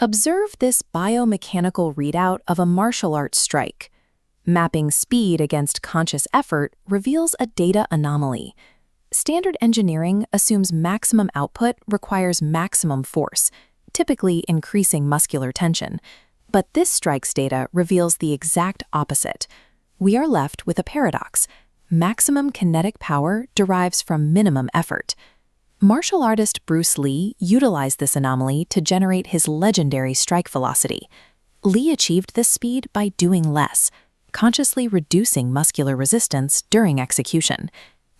Observe this biomechanical readout of a martial arts strike. Mapping speed against conscious effort reveals a data anomaly. Standard engineering assumes maximum output requires maximum force, typically increasing muscular tension. But this strike's data reveals the exact opposite. We are left with a paradox. Maximum kinetic power derives from minimum effort. Martial artist Bruce Lee utilized this anomaly to generate his legendary strike velocity. Lee achieved this speed by doing less, consciously reducing muscular resistance during execution.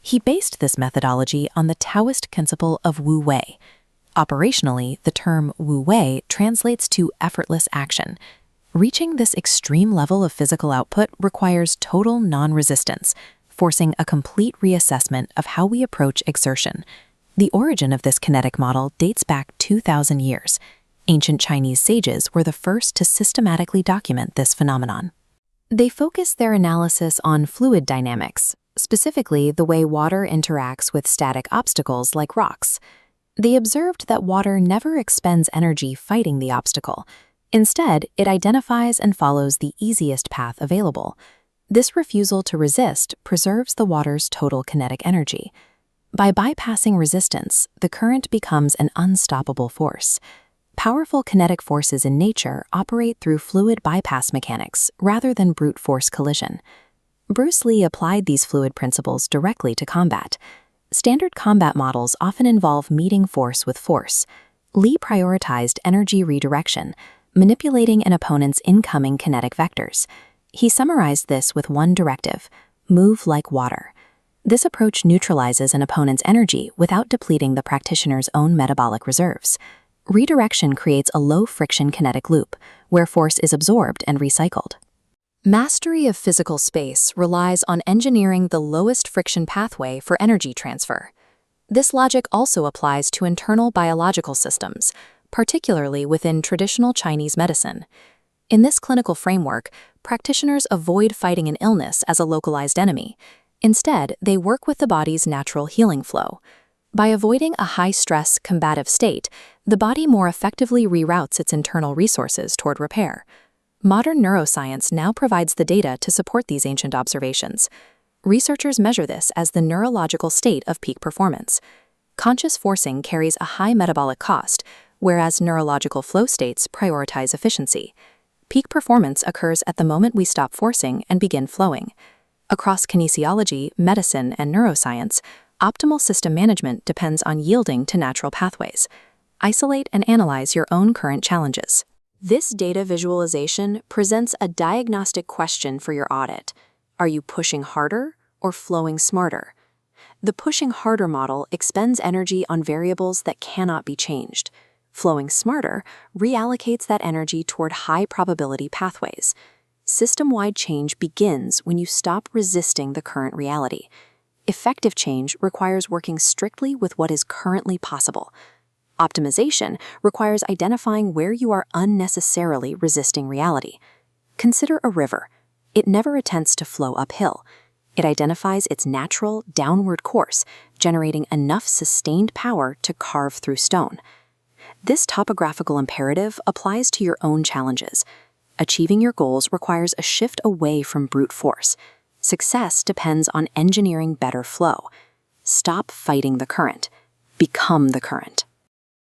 He based this methodology on the Taoist principle of Wu Wei. Operationally, the term Wu Wei translates to effortless action. Reaching this extreme level of physical output requires total non-resistance, forcing a complete reassessment of how we approach exertion. The origin of this kinetic model dates back 2,000 years. Ancient Chinese sages were the first to systematically document this phenomenon. They focused their analysis on fluid dynamics, specifically the way water interacts with static obstacles like rocks. They observed that water never expends energy fighting the obstacle. Instead, it identifies and follows the easiest path available. This refusal to resist preserves the water's total kinetic energy. By bypassing resistance, the current becomes an unstoppable force. Powerful kinetic forces in nature operate through fluid bypass mechanics rather than brute force collision. Bruce Lee applied these fluid principles directly to combat. Standard combat models often involve meeting force with force. Lee prioritized energy redirection, manipulating an opponent's incoming kinetic vectors. He summarized this with one directive: move like water. This approach neutralizes an opponent's energy without depleting the practitioner's own metabolic reserves. Redirection creates a low-friction kinetic loop, where force is absorbed and recycled. Mastery of physical space relies on engineering the lowest friction pathway for energy transfer. This logic also applies to internal biological systems, particularly within traditional Chinese medicine. In this clinical framework, practitioners avoid fighting an illness as a localized enemy. Instead, they work with the body's natural healing flow. By avoiding a high-stress, combative state, the body more effectively reroutes its internal resources toward repair. Modern neuroscience now provides the data to support these ancient observations. Researchers measure this as the neurological state of peak performance. Conscious forcing carries a high metabolic cost, whereas neurological flow states prioritize efficiency. Peak performance occurs at the moment we stop forcing and begin flowing. Across kinesiology, medicine, and neuroscience, optimal system management depends on yielding to natural pathways. Isolate and analyze your own current challenges. This data visualization presents a diagnostic question for your audit. Are you pushing harder or flowing smarter? The pushing harder model expends energy on variables that cannot be changed. Flowing smarter reallocates that energy toward high-probability pathways. System-wide change begins when you stop resisting the current reality. Effective change requires working strictly with what is currently possible. Optimization requires identifying where you are unnecessarily resisting reality. Consider a river. It never attempts to flow uphill. It identifies its natural downward course, generating enough sustained power to carve through stone. This topographical imperative applies to your own challenges. Achieving your goals requires a shift away from brute force. Success depends on engineering better flow. Stop fighting the current. Become the current.